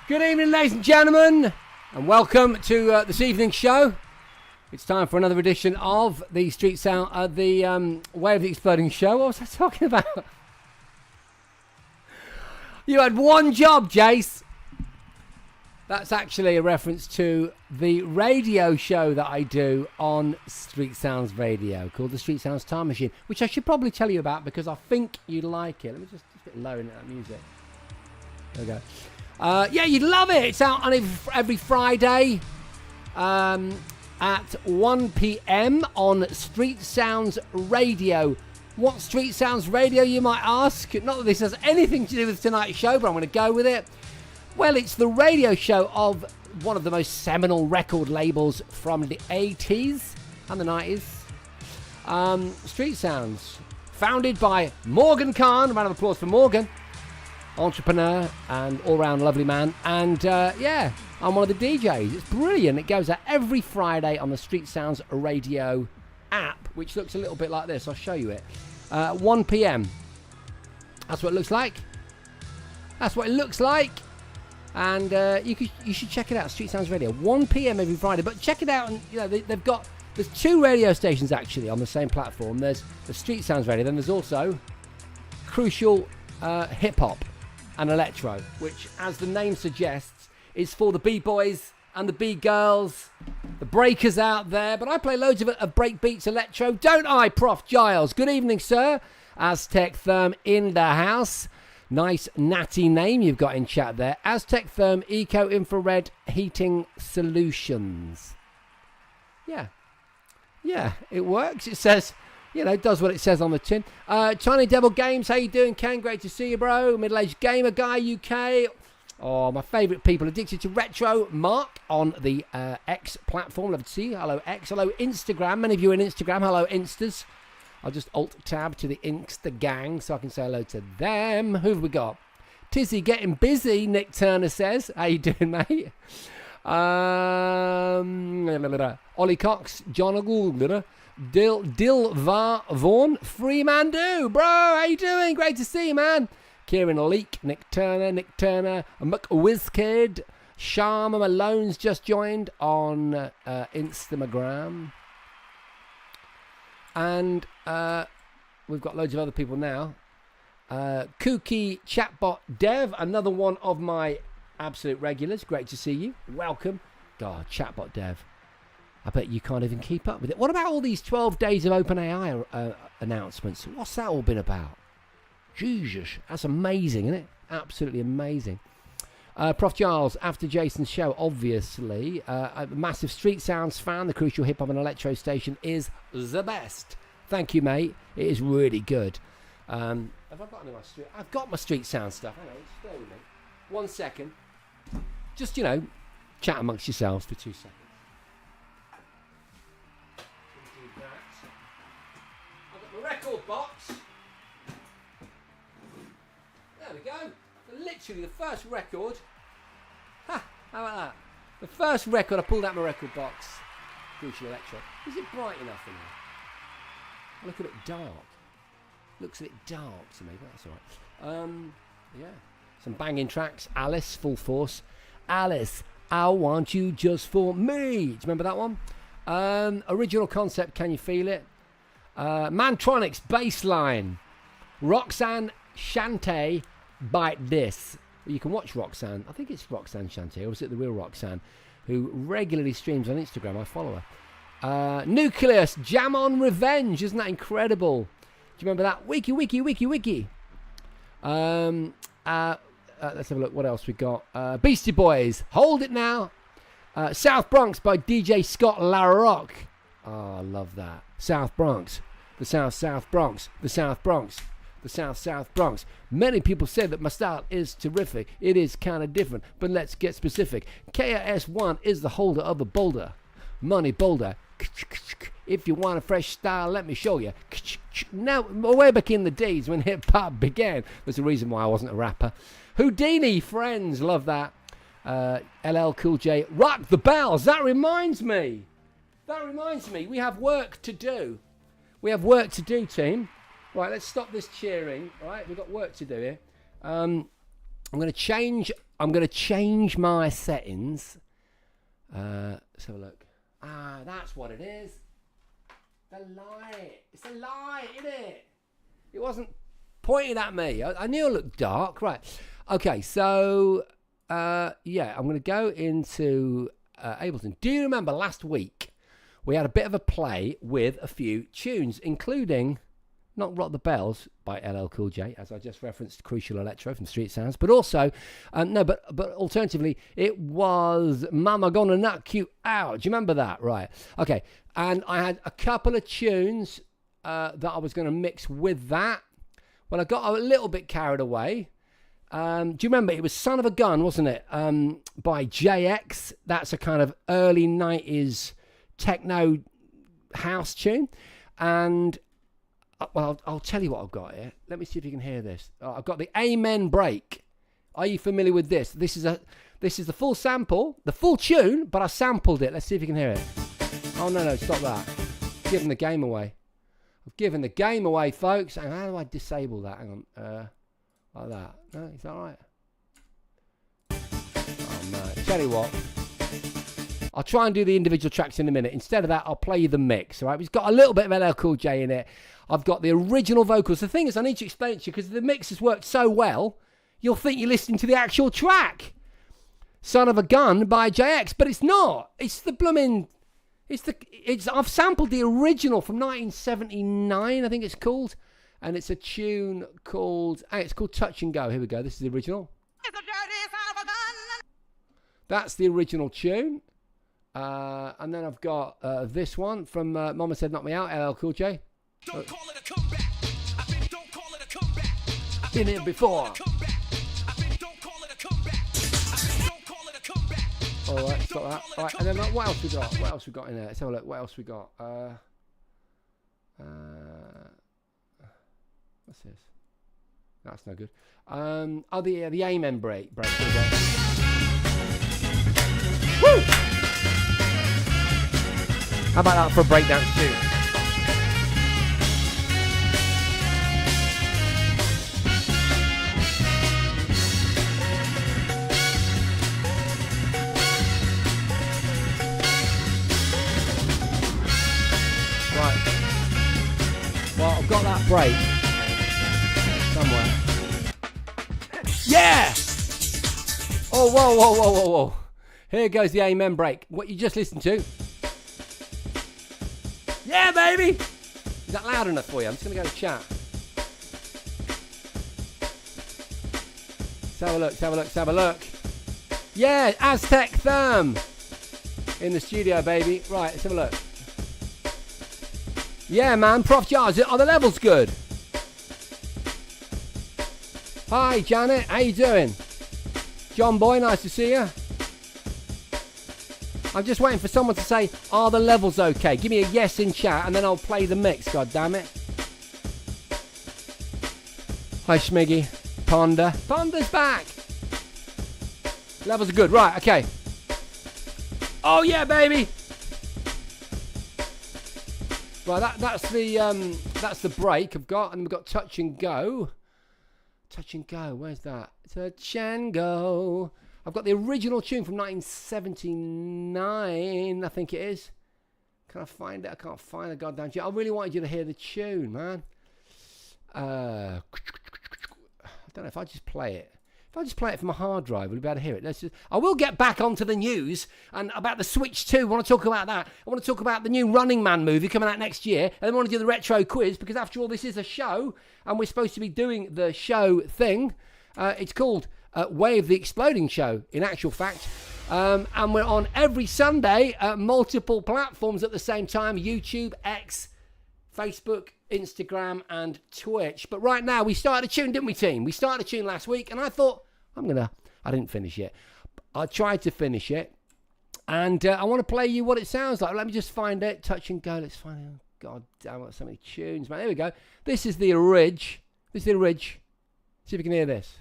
Good evening, ladies and gentlemen, and welcome to this evening's show. It's time for another edition of the Street Sound, the Way of the Exploding Show. What was I talking about? You had one job, Jace. That's actually a reference to the radio show that I do on Street Sounds Radio called the Street Sounds Time Machine, which I should probably tell you about because I think you'd like it. Let me just a bit low in that music. There we go. Yeah, you'd love it. It's out on every Friday at 1 p.m. on Street Sounds Radio. What Street Sounds Radio, you might ask? Not that this has anything to do with tonight's show, but I'm going to go with it. Well, it's the radio show of one of the most seminal record labels from the 80s and the 90s. Street Sounds, founded by Morgan Khan. A round of applause for Morgan. Entrepreneur and all-round lovely man. And, yeah, I'm one of the DJs. It's brilliant. It goes out every Friday on the Street Sounds Radio app, which looks a little bit like this. I'll show you it. 1 p.m. That's what it looks like. That's what it looks like. And you should check it out, Street Sounds Radio, 1 p.m. every Friday. But check it out, and you know there's two radio stations actually on the same platform. There's the Street Sounds Radio, then there's also Crucial Hip Hop and Electro, which, as the name suggests, is for the B-boys and the B-girls, the breakers out there. But I play loads of break beats, electro, don't I, Prof Giles? Good evening, sir. Aztec Therm in the house. Nice natty name you've got in chat there. Aztec Therm Eco Infrared Heating Solutions. Yeah, it works. It says, it does what it says on the tin. Tiny Devil Games, how you doing, Ken? Great to see you, bro. Middle-aged Gamer Guy UK. Oh, my favourite people addicted to retro. Mark on the X platform. Love to see you. Hello, X. Hello, Instagram. Many of you are in Instagram. Hello, Instas. I'll just alt-tab to the Insta gang so I can say hello to them. Who have we got? Tizzy getting busy, Nick Turner says. How you doing, mate? Ollie Cox, John O'Gould, Dilvar Vaughan, Freeman bro, how you doing? Great to see you, man. Kieran Leek, Nick Turner, McWizkid, Sharma Malone's just joined on Instagram. And we've got loads of other people now. Kooky Chatbot Dev, another one of my absolute regulars. Great to see you. Welcome. God, Chatbot Dev. I bet you can't even keep up with it. What about all these 12 days of OpenAI announcements? What's that all been about? Jesus, that's amazing, isn't it? Absolutely amazing. Prof Giles, after Jason's show, obviously, a massive Street Sounds fan. The Crucial Hip Hop and Electro station is the best. Thank you, mate. It is really good. Have I got any of my street? I've got my Street Sound stuff. Hang on, just bear with me. 1 second. Just, chat amongst yourselves for 2 seconds. Do that. I've got my record box. There we go. Literally the first record. Ha! How about that? The first record I pulled out my record box. Crucial Electro. Is it bright enough in here? Look a bit dark. Looks a bit dark to me, but that's alright. Yeah. Some banging tracks. Alice, Full Force. Alice, I Want You Just For Me. Do you remember that one? Original Concept, Can You Feel It? Mantronics, Bassline. Roxanne Shante, Bite This. You can watch Roxanne. I think it's Roxanne Shante, or is it the real Roxanne, who regularly streams on Instagram. I follow her. Nucleus, Jam On Revenge. Isn't that incredible? Do you remember that? Wiki. Let's have a look. What else we got? Beastie Boys, Hold It Now. South Bronx by DJ Scott LaRock. Oh, I love that. South Bronx. The South Bronx. The South Bronx. The South Bronx. Many people say that my style is terrific. It is kind of different, but let's get specific. KRS-One is the holder of a boulder. Money boulder. If you want a fresh style, let me show you. Now, way back in the days when hip-hop began, there's a reason why I wasn't a rapper. Houdini, Friends, love that. LL Cool J, Rock the Bells. That reminds me, we have work to do. Team. Right, let's stop this cheering. All right, we've got work to do here. I'm going to change my settings. Let's have a look. That's what it is. The light. It's a light, isn't it? It wasn't pointed at me. I knew it looked dark. Right. Okay, so, I'm going to go into Ableton. Do you remember last week we had a bit of a play with a few tunes, including not Rock the Bells by LL Cool J, as I just referenced Crucial Electro from Street Sounds, but also, but alternatively, it was Mama Gonna Knock You Out. Do you remember that? Right. Okay. And I had a couple of tunes that I was going to mix with that. Well, I got a little bit carried away. Do you remember? It was Son of a Gun, wasn't it? By JX. That's a kind of early 90s techno house tune. And well, I'll tell you what I've got here. Let me see if you can hear this. I've got the Amen break. Are you familiar with this? This is the full sample, the full tune, but I sampled it. Let's see if you can hear it. Oh, no, stop that. I've given the game away. I've given the game away, folks. And how do I disable that? Hang on. Like that. No, is that right? Oh, no. Tell you what. I'll try and do the individual tracks in a minute. Instead of that, I'll play you the mix. All right? It's got a little bit of LL Cool J in it. I've got the original vocals. The thing is, I need to explain it to you because the mix has worked so well, you'll think you're listening to the actual track. Son of a Gun by JX, but it's not. It's the blooming... I've sampled the original from 1979, I think it's called. And it's a tune called... it's called Touch and Go. Here we go. This is the original. That's the original tune. And then I've got this one from Mama Said Knock Me Out, LL Cool J. Don't call it a comeback. Don't call it a comeback. Been here before. Don't call it a comeback. Don't call it a comeback. All right, stop that. All right, and then what else we got? What else we got in there? Let's have a look. What else we got? What's this? That's no good. The Amen break. Here we go. Woo! How about that for a breakdance tune? Right. Well, I've got that break somewhere. Yeah! Oh, whoa. Here goes the Amen break. What you just listened to. Yeah, baby! Is that loud enough for you? I'm just going to go to chat. Let's have a look. Yeah, Aztec Therm in the studio, baby. Right, let's have a look. Yeah, man, Prof Jars, are the levels good? Hi, Janet, how you doing? John Boy, nice to see you. I'm just waiting for someone to say, are the levels okay? Give me a yes in chat and then I'll play the mix, god damn it. Hi, Schmiggy. Ponder. Ponder's back. Levels are good. Right, okay. Oh, yeah, baby. Right, that's the break I've got. And we've got Touch and Go. Touch and Go, where's that? Touch and Go. I've got the original tune from 1979, I think it is. Can I find it? I can't find the goddamn tune. I really wanted you to hear the tune, man. I don't know if I just play it. If I just play it from my hard drive, we'll be able to hear it. I will get back onto the news and about the Switch 2. I want to talk about that. I want to talk about the new Running Man movie coming out next year. And I want to do the retro quiz because after all, this is a show and we're supposed to be doing the show thing. It's called Way of the Exploding Show, in actual fact. And we're on every Sunday at multiple platforms at the same time. YouTube, X, Facebook, Instagram and Twitch. But right now, we started a tune, didn't we, team? We started a tune last week and I thought, I didn't finish it. I tried to finish it. And I want to play you what it sounds like. Let me just find it. Touch and Go. Let's find it. God damn, I've got so many tunes, man. Here we go. This is the Ridge. See if you can hear this.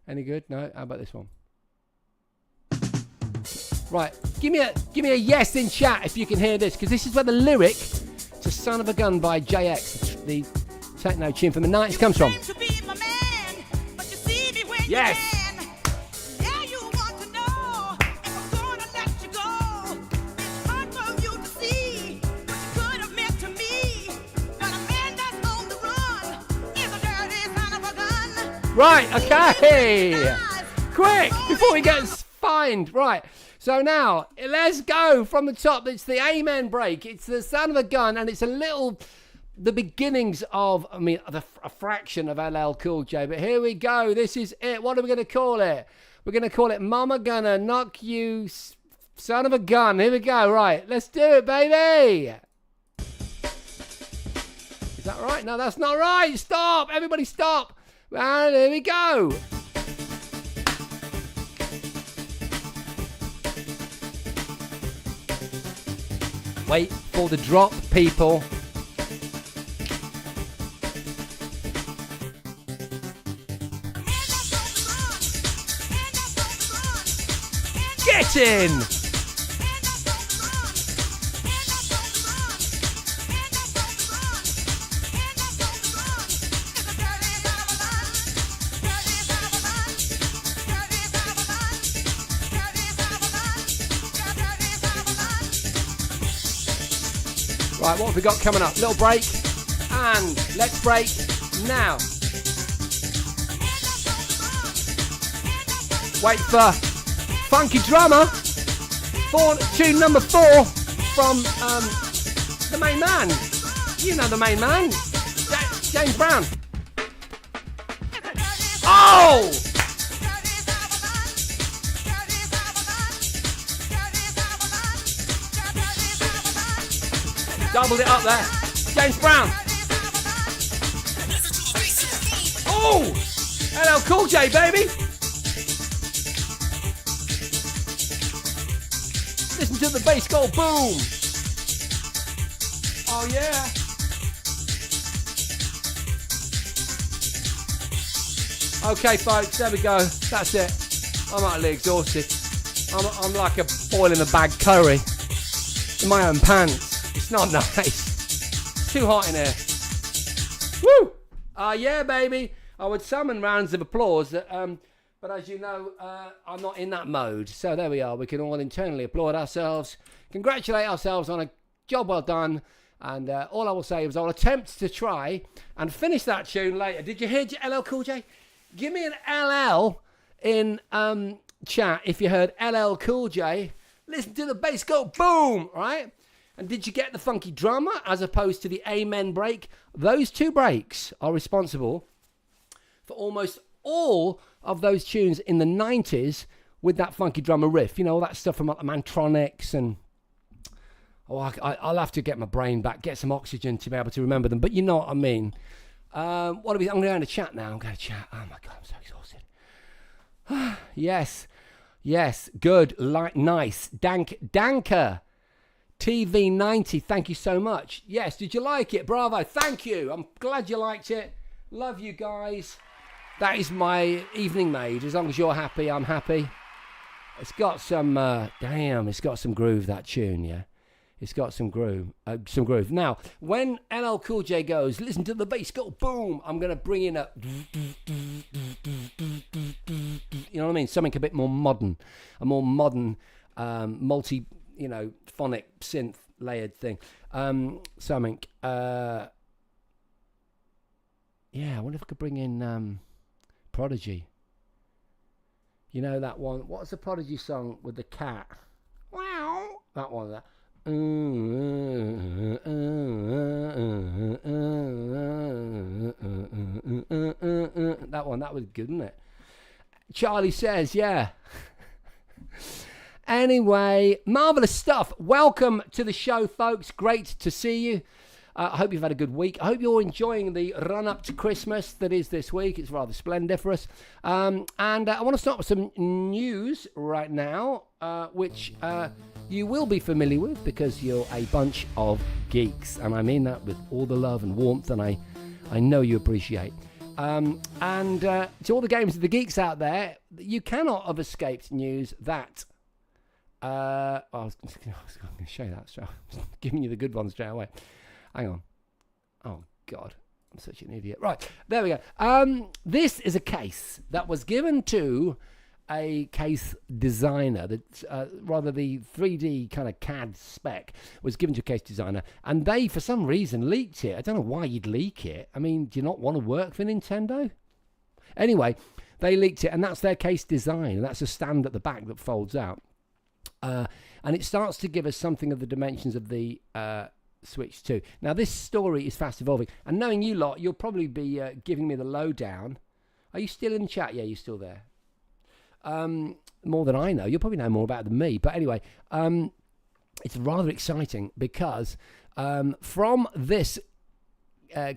Any good? No? How about this one? Right. Give me a yes in chat if you can hear this, because this is where the lyric to Son of a Gun by JX, the techno tune from the 90s, comes from. Yes. Right, okay. Quick, before we get fined. Right, so now, let's go from the top. It's the Amen break. It's the sound of a gun, and it's the beginnings of, a fraction of LL Cool J. But here we go. This is it. What are we going to call it? We're going to call it Mama Gonna Knock You Son of a Gun. Here we go. Right, let's do it, baby. Is that right? No, that's not right. Stop. Everybody stop. And here we go. Wait for the drop, people. Get in! Right, what have we got coming up? Little break, and let's break now. Wait for Funky Drummer for tune number 4 from the main man. You know the main man, James Brown. Oh! Doubled it up there. James Brown. Oh! LL Cool J, baby. Listen to the bass go boom. Oh, yeah. Okay, folks, there we go. That's it. I'm utterly exhausted. I'm like a boil in a bag curry in my own pants. It's not nice. It's too hot in here. Woo! Yeah, baby. I would summon rounds of applause, but as you know, I'm not in that mode. So there we are. We can all internally applaud ourselves, congratulate ourselves on a job well done. And all I will say is I'll attempt to try and finish that tune later. Did you hear LL Cool J? Give me an LL in chat if you heard LL Cool J. Listen to the bass go boom, right? And did you get the funky drummer as opposed to the Amen break? Those two breaks are responsible for almost all of those tunes in the 90s with that funky drummer riff. You know, all that stuff from like the Mantronics and... Oh, I'll have to get my brain back, get some oxygen to be able to remember them. But you know what I mean. I'm going to go into chat now. I'm going to chat. Oh, my God, I'm so exhausted. Yes, good, nice. Danker. TV90, thank you so much. Yes, did you like it? Bravo, thank you. I'm glad you liked it. Love you guys. That is my evening made. As long as you're happy, I'm happy. It's got some, it's got some groove, that tune, yeah. It's got some groove. Now, when LL Cool J goes, listen to the bass go boom, I'm going to bring in a... You know what I mean? Something a bit more modern. A more modern, multi... phonic synth layered thing. Something. I wonder if I could bring in Prodigy. You know that one? What's the Prodigy song with the cat? Wow. That one. That. That one. That was good, wasn't it? Charlie says, yeah. Anyway, marvellous stuff. Welcome to the show, folks. Great to see you. I hope you've had a good week. I hope you're enjoying the run-up to Christmas that is this week. It's rather splendiferous. And I want to start with some news right now, which you will be familiar with because you're a bunch of geeks. And I mean that with all the love and warmth, and I know you appreciate. To all the gamers of the geeks out there, you cannot have escaped news that... I was going to show you that. So I'm giving you the good ones straight away. Hang on. Oh, God. I'm such an idiot. Right, there we go. This is a case that was given to a case designer. Rather, the 3D kind of CAD spec was given to a case designer, and they, for some reason, leaked it. I don't know why you'd leak it. I mean, do you not want to work for Nintendo? Anyway, they leaked it, and that's their case design. That's a stand at the back that folds out. And it starts to give us something of the dimensions of the Switch 2. Now, this story is fast evolving. And knowing you lot, you'll probably be giving me the lowdown. Are you still in the chat? Yeah, you're still there. More than I know. You'll probably know more about it than me. But anyway, it's rather exciting because from this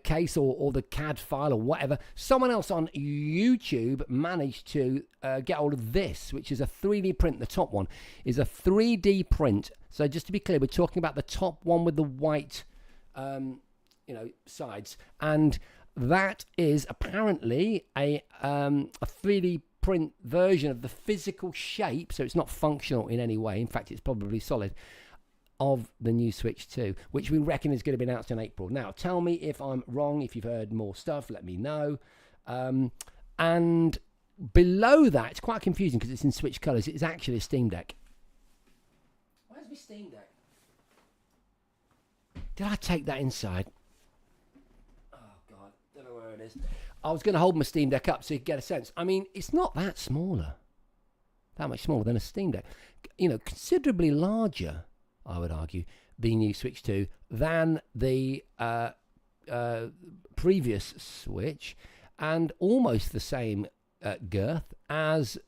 case or the CAD file or whatever, someone else on YouTube managed to get hold of this, which is a 3D print. The top one is a 3D print. So just to be clear, we're talking about the top one with the white sides, and that is apparently a 3D print version of the physical shape, so it's not functional in any way. In fact, it's probably solid, of the new Switch 2, which we reckon is going to be announced in April. Now, tell me if I'm wrong. If you've heard more stuff, let me know. And below that, it's quite confusing because it's in Switch colours. It's actually a Steam Deck. Where's my Steam Deck? Did I take that inside? Oh, God. Don't know where it is. I was going to hold my Steam Deck up so you could get a sense. I mean, it's not that much smaller than a Steam Deck. You know, considerably larger, I would argue, the new Switch 2 than the previous Switch, and almost the same girth as,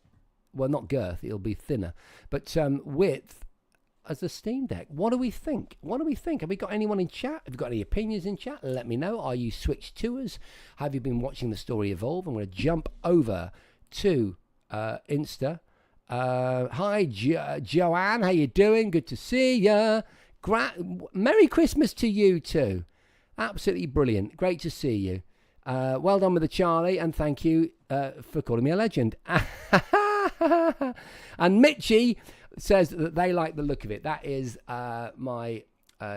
well, not girth, it'll be thinner, but width as the Steam Deck. What do we think? Have we got anyone in chat? Have you got any opinions in chat? Let me know. Are you Switch 2ers? Have you been watching the story evolve? I'm going to jump over to Insta. Hi, Joanne. How you doing? Good to see ya. Merry Christmas to you too. Absolutely brilliant. Great to see you. Well done with the Charlie, and thank you for calling me a legend. And Mitchie says that they like the look of it. That is my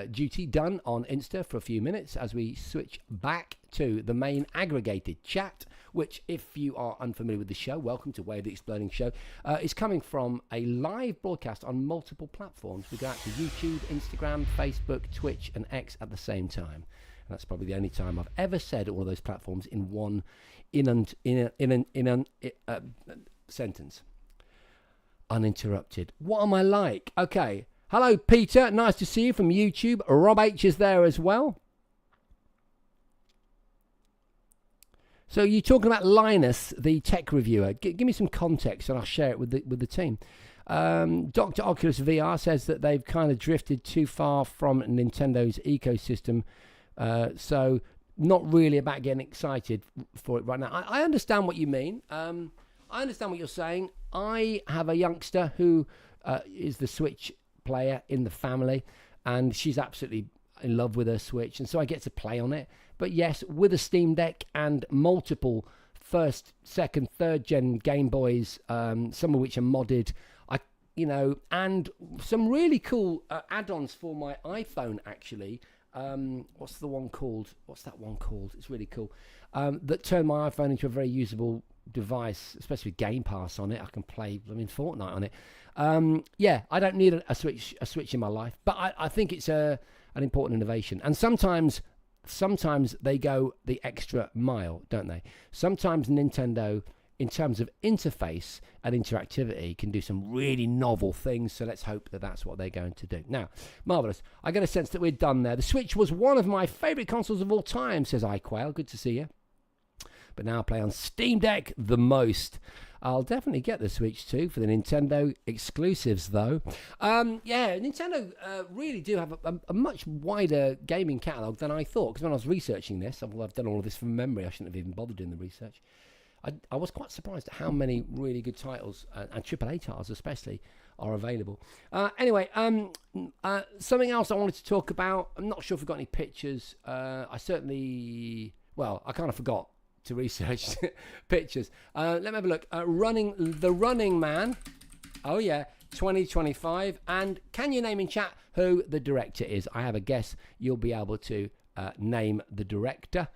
duty done on Insta for a few minutes as we switch back to the main aggregated chat, which, if you are unfamiliar with the show, welcome to Way of the Exploding Show. It's coming from a live broadcast on multiple platforms. We go out to YouTube, Instagram, Facebook, Twitch, and X at the same time. And that's probably the only time I've ever said all of those platforms in one sentence. Uninterrupted. What am I like? Okay. Hello, Peter. Nice to see you from YouTube. Rob H is there as well. So you're talking about Linus, the tech reviewer. Give me some context and I'll share it with the team. Dr. Oculus VR says that they've kind of drifted too far from Nintendo's ecosystem. So not really about getting excited for it right now. I understand what you mean. I understand what you're saying. I have a youngster who is the Switch player in the family, and she's absolutely in love with her Switch, and so I get to play on it. But yes, with a Steam Deck and multiple first, second, third gen Game Boys, some of which are modded, and some really cool add-ons for my iPhone actually. What's that one called? It's really cool. That turned my iPhone into a very usable device, especially with Game Pass on it. I can play Fortnite on it. I don't need a Switch in my life, but I think it's an important innovation. And sometimes they go the extra mile, don't they? Sometimes Nintendo, in terms of interface and interactivity, can do some really novel things. So let's hope that that's what they're going to do. Now, marvellous. I get a sense that we're done there. The Switch was one of my favourite consoles of all time, says iQuail. Good to see you. But now I play on Steam Deck the most. I'll definitely get the Switch 2 for the Nintendo exclusives, though. Nintendo really do have a much wider gaming catalogue than I thought. Because when I was researching this, I've done all of this from memory. I shouldn't have even bothered doing the research. I was quite surprised at how many really good titles, and AAA titles especially, are available. Something else I wanted to talk about. I'm not sure if we've got any pictures. I kind of forgot to research pictures. Let me have a look. The Running Man. Oh yeah, 2025. And can you name in chat who the director is? I have a guess you'll be able to name the director.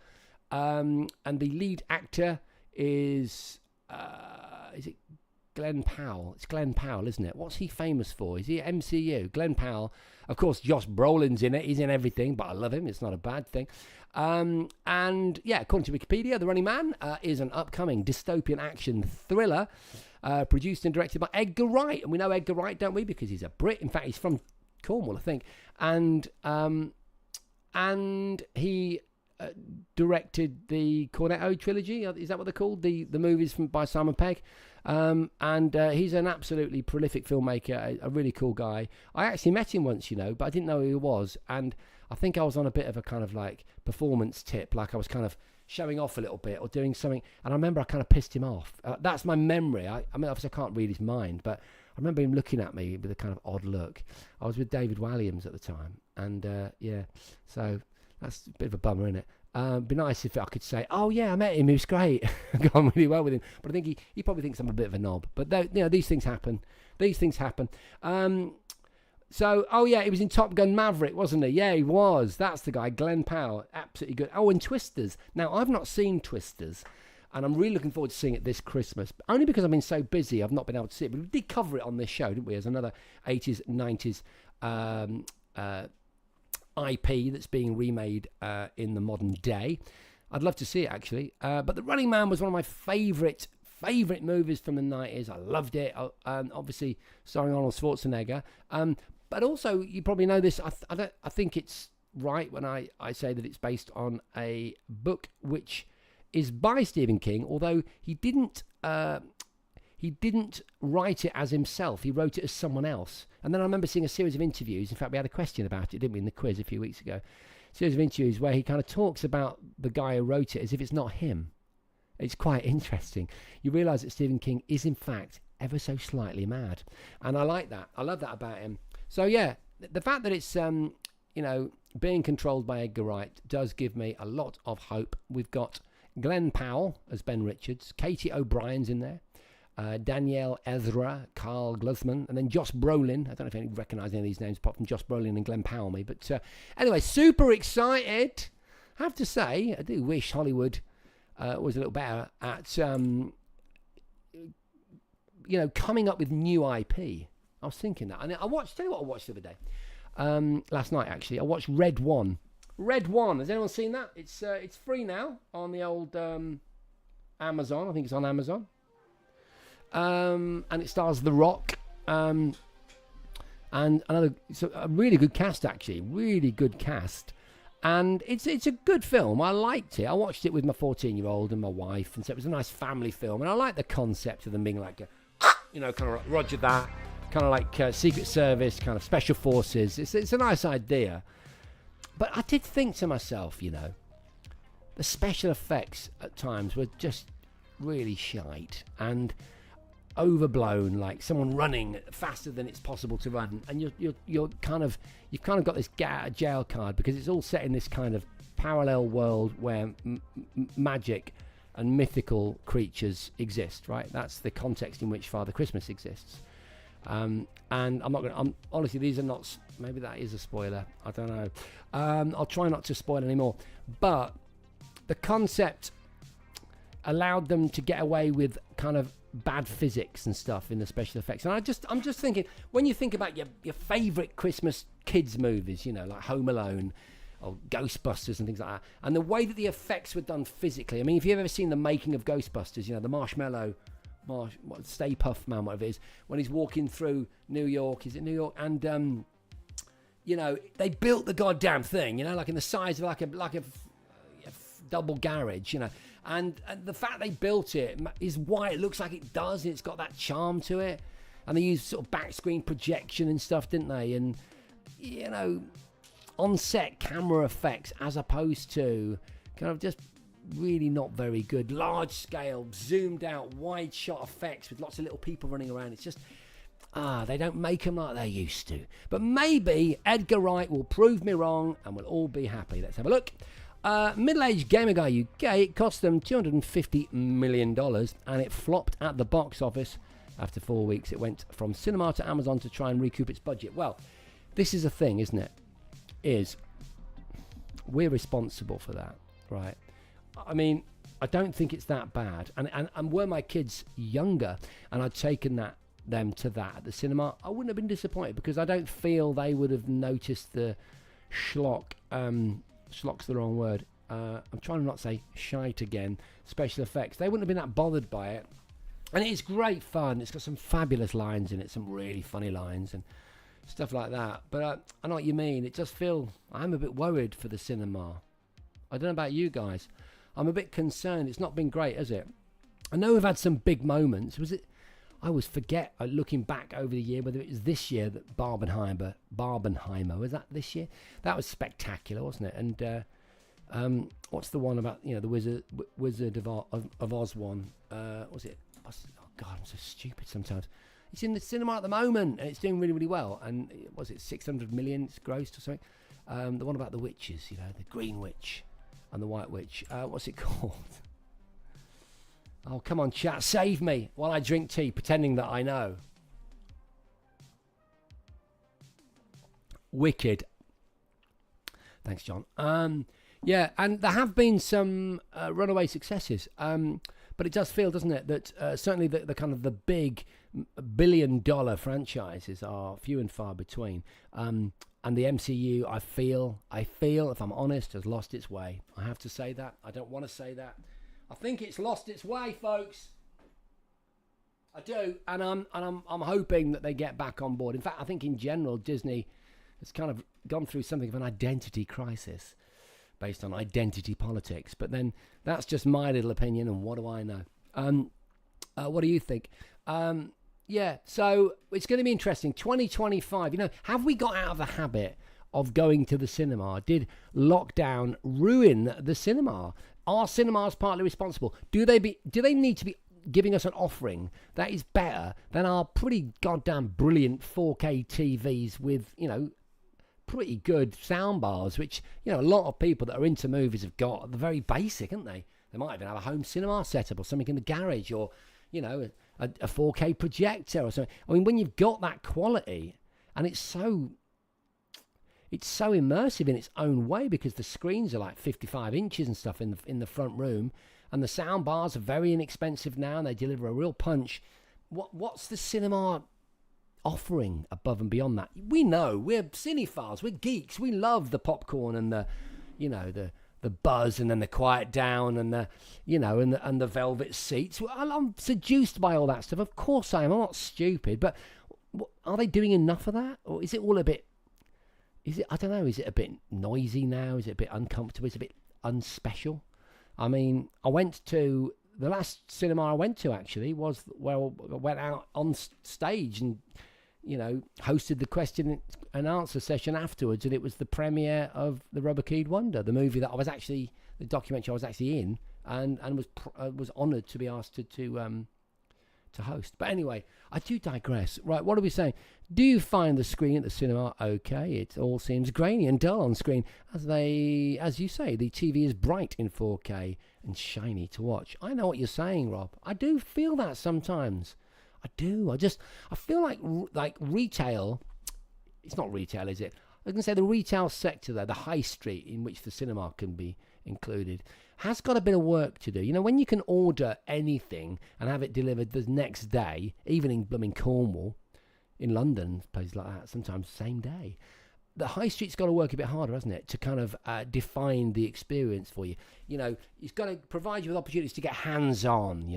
And the lead actor is it Glenn Powell? It's Glenn Powell, isn't it? What's he famous for? Is he at MCU? Glenn Powell. Of course, Josh Brolin's in it. He's in everything, but I love him. It's not a bad thing. And yeah, according to Wikipedia, The Running Man is an upcoming dystopian action thriller produced and directed by Edgar Wright. And we know Edgar Wright, don't we? Because he's a Brit. In fact, he's from Cornwall, I think. And he directed the Cornetto trilogy. Is that what they're called? The movies by Simon Pegg. And he's an absolutely prolific filmmaker, a really cool guy. I actually met him once, but I didn't know who he was. And I think I was on a bit of a kind of like performance tip, like I was kind of showing off a little bit or doing something. And I remember I kind of pissed him off. That's my memory. I mean, obviously I can't read his mind, but I remember him looking at me with a kind of odd look. I was with David Walliams at the time. And yeah, so that's a bit of a bummer, isn't it? It'd be nice if I could say, oh yeah, I met him, he was great. I got on really well with him. But I think he probably thinks I'm a bit of a knob. But these things happen. So, oh yeah, he was in Top Gun Maverick, wasn't he? Yeah, he was. That's the guy, Glenn Powell. Absolutely good. Oh, and Twisters. Now, I've not seen Twisters, and I'm really looking forward to seeing it this Christmas. Only because I've been so busy, I've not been able to see it. But we did cover it on this show, didn't we? As another 80s, 90s IP that's being remade in the modern day. I'd love to see it, actually. But The Running Man was one of my favourite movies from the 90s. I loved it. Obviously, starring Arnold Schwarzenegger. But also, you probably know this. I think it's right when I say that it's based on a book which is by Stephen King, although he didn't write it as himself. He wrote it as someone else. And then I remember seeing a series of interviews. In fact, we had a question about it, didn't we, in the quiz a few weeks ago. A series of interviews where he kind of talks about the guy who wrote it as if it's not him. It's quite interesting. You realise that Stephen King is, in fact, ever so slightly mad. And I like that. I love that about him. So, yeah, the fact that it's, being controlled by Edgar Wright does give me a lot of hope. We've got Glenn Powell as Ben Richards. Katie O'Brien's in there. Danielle Ezra, Carl Glusman, and then Josh Brolin. I don't know if you recognise any of these names apart from Josh Brolin and Glenn Powell. But anyway, super excited. I have to say, I do wish Hollywood was a little better at, coming up with new IP. I was thinking that. And tell you what I watched the other day. Last night, actually. I watched Red One. Red One. Has anyone seen that? It's free now on the old Amazon. I think it's on Amazon. And it stars The Rock. And a really good cast, actually. Really good cast. And it's a good film. I liked it. I watched it with my 14-year-old and my wife. And so it was a nice family film. And I like the concept of them being like, kind of like Roger that. Kind of like Secret Service, kind of Special Forces. It's a nice idea. But I did think to myself, the special effects at times were just really shite. And overblown, like someone running faster than it's possible to run, and you've kind of got this get out of jail card because it's all set in this kind of parallel world where magic and mythical creatures exist, right? That's the context in which Father Christmas exists. And honestly, these are not, maybe that is a spoiler, I don't know. I'll try not to spoil anymore, but the concept allowed them to get away with kind of bad physics and stuff in the special effects. And I'm just thinking, when you think about your favourite Christmas kids movies, like Home Alone or Ghostbusters and things like that, and the way that the effects were done physically. I mean, if you've ever seen the making of Ghostbusters, the marshmallow, Stay Puft Man, whatever it is, when he's walking through New York, is it New York? And, they built the goddamn thing, like in the size of like a double garage, and the fact they built it is why it looks like it does. It's got that charm to it, and they used sort of back screen projection and stuff, didn't they? And on set camera effects as opposed to kind of just really not very good large scale zoomed out wide shot effects with lots of little people running around. It's just they don't make them like they used to. But maybe Edgar Wright will prove me wrong and we'll all be happy. Let's have a look. Middle-aged Gamer Guy UK, it cost them $250 million and it flopped at the box office. After 4 weeks, it went from cinema to Amazon to try and recoup its budget. Well, this is a thing, isn't it? We're responsible for that, right? I mean, I don't think it's that bad. And were my kids younger and I'd taken them to that at the cinema, I wouldn't have been disappointed, because I don't feel they would have noticed the schlock. Schlock's the wrong word. I'm trying to not say shite again. Special effects. They wouldn't have been that bothered by it. And it is great fun. It's got some fabulous lines in it, some really funny lines and stuff like that. But I know what you mean. It does feel... I'm a bit worried for the cinema. I don't know about you guys. I'm a bit concerned. It's not been great, has it? I know we've had some big moments. Was it... I always forget, looking back over the year, whether it was this year that Barbenheimer, was that this year? That was spectacular, wasn't it? And what's the one about, the Wizard of Oz one? Was it? Oh God, I'm so stupid sometimes. It's in the cinema at the moment, and it's doing really, really well. And was it 600 million it's grossed or something? The one about the witches, the Green Witch and the White Witch. What's it called? Oh, come on, chat, save me while I drink tea, pretending that I know. Wicked. Thanks, John. Yeah, and there have been some runaway successes, but it does feel, doesn't it, that certainly the kind of the big billion-dollar franchises are few and far between. And the MCU, I feel, if I'm honest, has lost its way. I have to say that. I don't want to say that. I think it's lost its way, folks. I do, and I'm hoping that they get back on board. In fact, I think in general, Disney has kind of gone through something of an identity crisis based on identity politics. But then that's just my little opinion, and what do I know? What do you think? Yeah, so it's going to be interesting. 2025. Have we got out of the habit of going to the cinema? Did lockdown ruin the cinema? Are cinemas partly responsible? Do they need to be giving us an offering that is better than our pretty goddamn brilliant 4K TVs with, pretty good sound bars, which, a lot of people that are into movies have got? They're very basic, aren't they? They might even have a home cinema setup or something in the garage, or, a 4K projector or something. I mean, when you've got that quality, and it's so immersive in its own way, because the screens are like 55 inches and stuff in the front room, and the sound bars are very inexpensive now, and they deliver a real punch. What's the cinema offering above and beyond that? We know we're cinephiles, we're geeks, we love the popcorn and the buzz, and then the quiet down, and the and the velvet seats. I'm seduced by all that stuff. Of course I am. I'm not stupid, but are they doing enough of that, or is it all a bit? I don't know, is it a bit noisy now? Is it a bit uncomfortable? Is it a bit unspecial? I mean, the last cinema I went to actually was where I went out on stage and, hosted the question and answer session afterwards. And it was the premiere of The Rubber Keyed Wonder, the movie that the documentary I was actually in, and was honoured to be asked to host. But anyway, I do digress. Right, what are we saying? Do you find the screen at the cinema okay? It all seems grainy and dull on screen. As you say, the TV is bright in 4K and shiny to watch. I know what you're saying, Rob. I do feel that sometimes. I do. I feel like retail. It's not retail, is it? I was going to say the retail sector there, the high street in which the cinema can be included, has got a bit of work to do. When you can order anything and have it delivered the next day, even in blooming Cornwall, in London, places like that, sometimes same day. The high street's got to work a bit harder, hasn't it, to kind of define the experience for you. It's got to provide you with opportunities to get hands-on,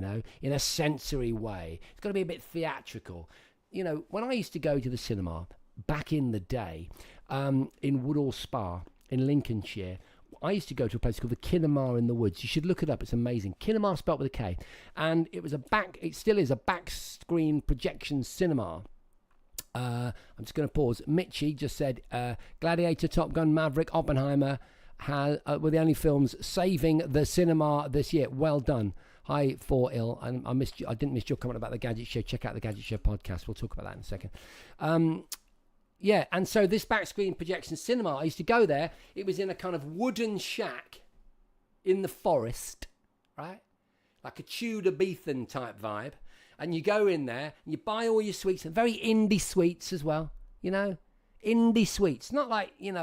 in a sensory way. It's got to be a bit theatrical. When I used to go to the cinema back in the day, in Woodall Spa in Lincolnshire, I used to go to a place called the Kinema in the Woods. You should look it up. It's amazing. Kinema spelled with a K. And it still is a back screen projection cinema. I'm just going to pause. Mitchie just said, Gladiator, Top Gun, Maverick, Oppenheimer were the only films saving the cinema this year. Well done. Hi, 4ill. I didn't miss your comment about the Gadget Show. Check out the Gadget Show podcast. We'll talk about that in a second. Yeah, and so this back screen projection cinema, I used to go there. It was in a kind of wooden shack in the forest, right? Like a Tudor Beethan type vibe. And you go in there and you buy all your sweets, and very indie sweets as well, indie sweets. Not like, your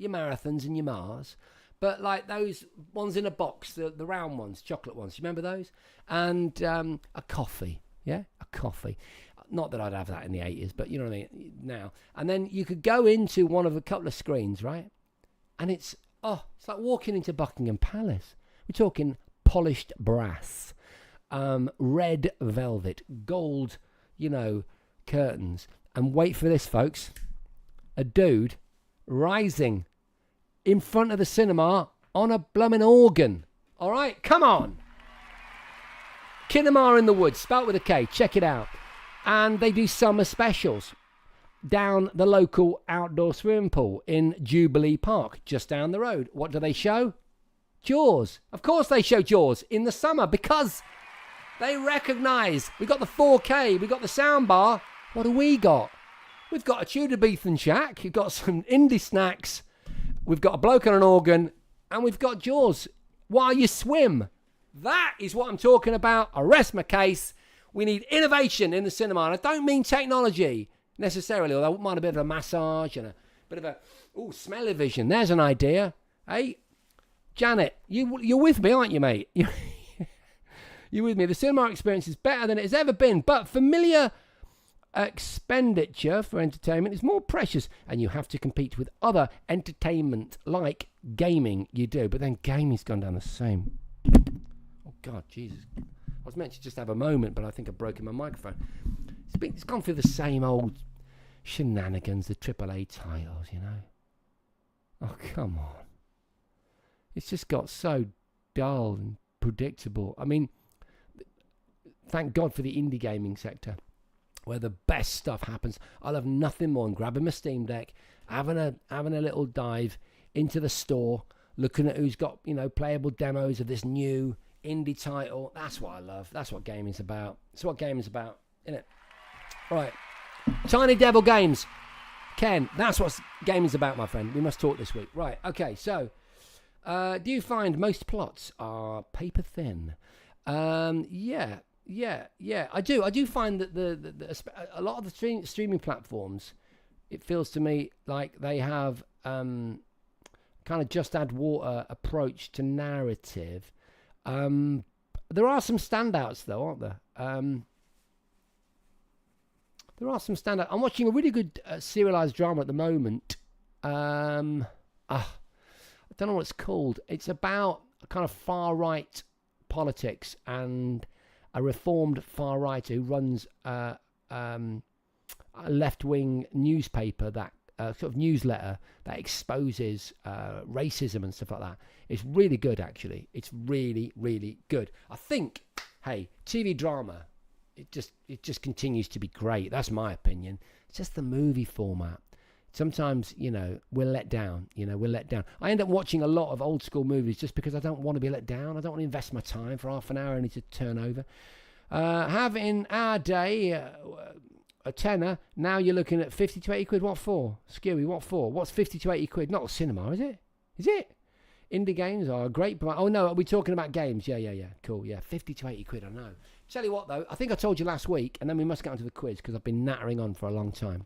marathons and your Mars, but like those ones in a box, the round ones, chocolate ones. You remember those? And a coffee, yeah, a coffee. Not that I'd have that in the 80s, but you know what I mean, now. And then you could go into one of a couple of screens, right? And it's like walking into Buckingham Palace. We're talking polished brass, red velvet, gold, curtains. And wait for this, folks. A dude rising in front of the cinema on a blooming organ. All right, come on. Kinema in the Woods, spelt with a K. Check it out. And they do summer specials down the local outdoor swimming pool in Jubilee Park, just down the road. What do they show? Jaws. Of course they show Jaws in the summer because they recognise we've got the 4K, we've got the soundbar. What do we got? We've got a Tudor Beef and Shack, we've got some indie snacks, we've got a bloke on an organ, and we've got Jaws while you swim. That is what I'm talking about. I rest my case. We need innovation in the cinema, and I don't mean technology necessarily, although I wouldn't mind a bit of a massage and a bit of a, smell-o-vision. There's an idea. Hey, Janet, you're with me, aren't you, mate? You're with me. The cinema experience is better than it has ever been, but familiar expenditure for entertainment is more precious, and you have to compete with other entertainment like gaming. You do, but then gaming's gone down the same. Oh, God, Jesus. I was meant to just have a moment, but I think I've broken my microphone. It's gone through the same old shenanigans, the AAA titles, Oh, come on. It's just got so dull and predictable. I mean, thank God for the indie gaming sector, where the best stuff happens. I love nothing more than grabbing my Steam Deck, having a little dive into the store, looking at who's got, playable demos of this new indie title. That's what I love. That's what gaming's about. It's what gaming's about, isn't it? Right. Tiny Devil Games. Ken, that's what gaming's about, my friend. We must talk this week. Right. Okay. So, do you find most plots are paper thin? Yeah. I do. I do find that a lot of the streaming platforms, it feels to me like they have kind of just add water approach to narrative. There are some standouts, though, aren't there? There are some standouts. I'm watching a really good serialized drama at the moment. I don't know what it's called. It's about a kind of far-right politics and a reformed far-righter who runs a left-wing newspaper, that sort of newsletter that exposes racism and stuff like that. It's really good, actually. It's really, really good. I think, hey, TV drama, it just continues to be great. That's my opinion. It's just the movie format. Sometimes, we're let down. I end up watching a lot of old school movies just because I don't want to be let down. I don't want to invest my time for half an hour only to turn over. Have in our day a tenner. Now you're looking at 50 to 80 quid. What for? Skewy, what for? What's 50 to 80 quid? Not a cinema, is it? Is it? Indie games are great. Oh, no, are we talking about games? Yeah. Cool, yeah. 50 to 80 quid, I know. Tell you what, though, I think I told you last week, and then we must get onto the quiz because I've been nattering on for a long time.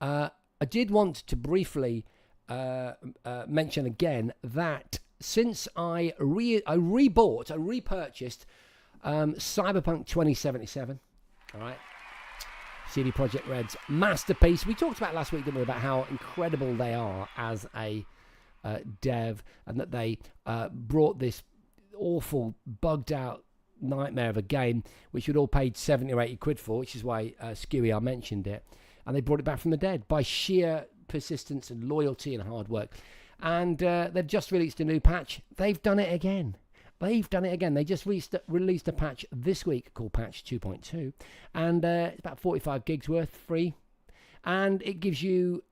I did want to briefly mention again that since I repurchased Cyberpunk 2077, all right, CD Projekt Red's masterpiece. We talked about last week, didn't we, about how incredible they are as a dev, and that they brought this awful, bugged out nightmare of a game, which we'd all paid 70 or 80 quid for, which is why Skewy, I mentioned it. And they brought it back from the dead by sheer persistence and loyalty and hard work. And they've just released a new patch. They've done it again. They just released a patch this week called Patch 2.2. And it's about 45 gigs worth, free. And it gives you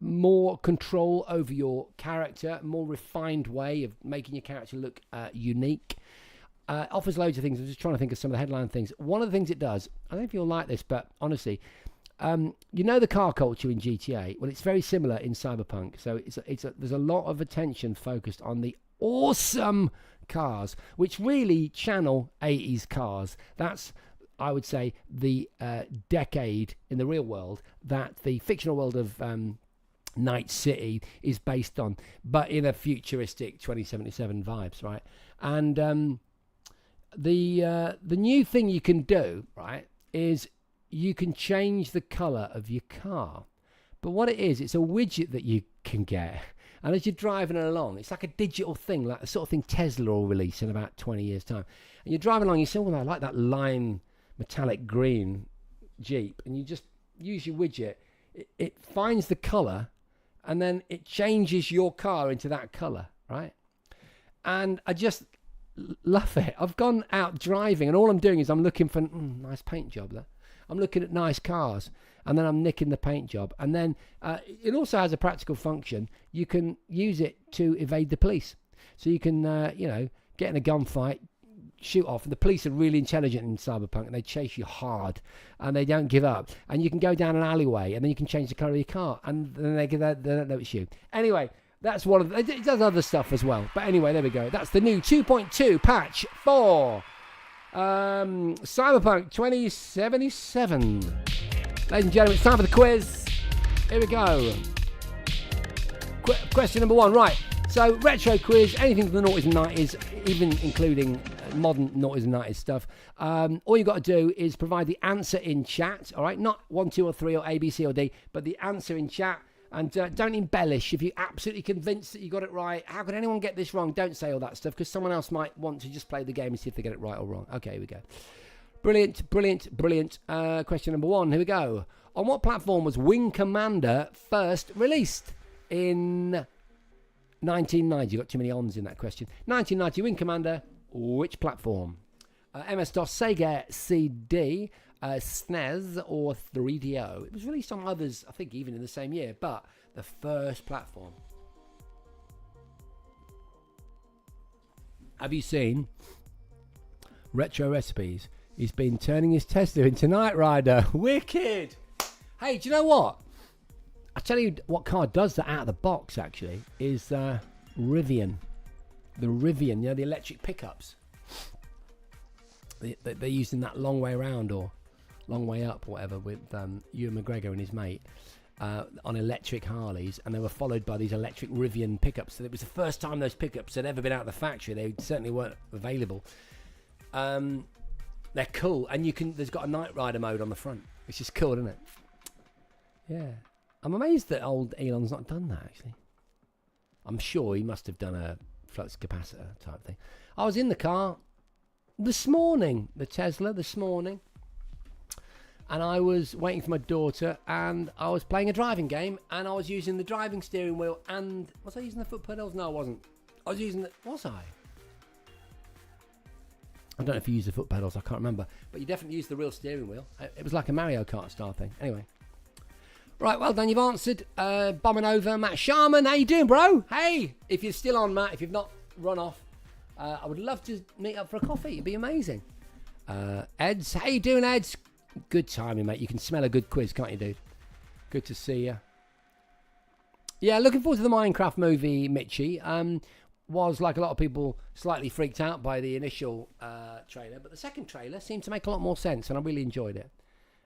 more control over your character, a more refined way of making your character look unique. Offers loads of things. I'm just trying to think of some of the headline things. One of the things it does, I don't know if you'll like this, but honestly, the car culture in GTA. Well, it's very similar in Cyberpunk. So there's a lot of attention focused on the awesome cars, which really channel 80s cars. That's, I would say, the decade in the real world that the fictional world of Night City is based on, but in a futuristic 2077 vibes, right? And the new thing you can do, right, is you can change the color of your car. But what it is, it's a widget that you can get. And as you're driving along, it's like a digital thing, like the sort of thing Tesla will release in about 20 years' time. And you're driving along, you say, well, I like that lime metallic green Jeep. And you just use your widget. It finds the color, and then it changes your car into that color, right? And I just love it. I've gone out driving, and all I'm doing is I'm looking for nice paint job there. I'm looking at nice cars, and then I'm nicking the paint job. And then it also has a practical function. You can use it to evade the police. So you can, get in a gunfight, shoot off. And the police are really intelligent in Cyberpunk, and they chase you hard, and they don't give up. And you can go down an alleyway, and then you can change the colour of your car, and then they don't know it's you. Anyway, that's one of the, it does other stuff as well. But anyway, there we go. That's the new 2.2 patch for Cyberpunk 2077. Ladies and gentlemen, it's time for the quiz. Here we go. Question number 1. Right. So, retro quiz, anything from the 90s and 90s, even including modern 90s and 90s stuff. All you've got to do is provide the answer in chat, all right? Not 1, 2, or 3, or A, B, C, or D, but the answer in chat. And don't embellish. If you're absolutely convinced that you got it right, how could anyone get this wrong? Don't say all that stuff, because someone else might want to just play the game and see if they get it right or wrong. Okay, here we go. Brilliant, brilliant, brilliant. Question number 1, here we go. On what platform was Wing Commander first released? In 1990. You've got too many ons in that question. 1990, Wing Commander, which platform? MS-DOS, Sega CD, SNES, or 3DO? It was released on others, I think, even in the same year, but the first platform. Have you seen Retro Recipes? He's been turning his Tesla into Knight Rider. Wicked! Hey, do you know what? I'll tell you what car does that out of the box, actually, is Rivian. The Rivian, the electric pickups. They're using that long way around or long way up, or whatever, with Ewan McGregor and his mate on electric Harleys, and they were followed by these electric Rivian pickups. So it was the first time those pickups had ever been out of the factory. They certainly weren't available. They're cool, and there's got a Knight Rider mode on the front, which is cool, isn't it? Yeah. I'm amazed that old Elon's not done that, actually. I'm sure he must have done a flux capacitor type thing. I was in the car this morning, the Tesla this morning, and I was waiting for my daughter, and I was playing a driving game, and I was using the driving steering wheel, and was I using the foot pedals? No, I wasn't. I was using was I? I don't know if you use the foot pedals, I can't remember, but you definitely use the real steering wheel. It was like a Mario Kart style thing. Anyway. Right, well done, you've answered. Bombing over, Matt Sharman. How you doing, bro? Hey, if you're still on, Matt, if you've not run off, I would love to meet up for a coffee. It'd be amazing. Eds, how you doing, Eds? Good timing, mate. You can smell a good quiz, can't you, dude? Good to see you. Yeah, looking forward to the Minecraft movie, Mitchie. Was, like a lot of people, slightly freaked out by the initial trailer, but the second trailer seemed to make a lot more sense, and I really enjoyed it.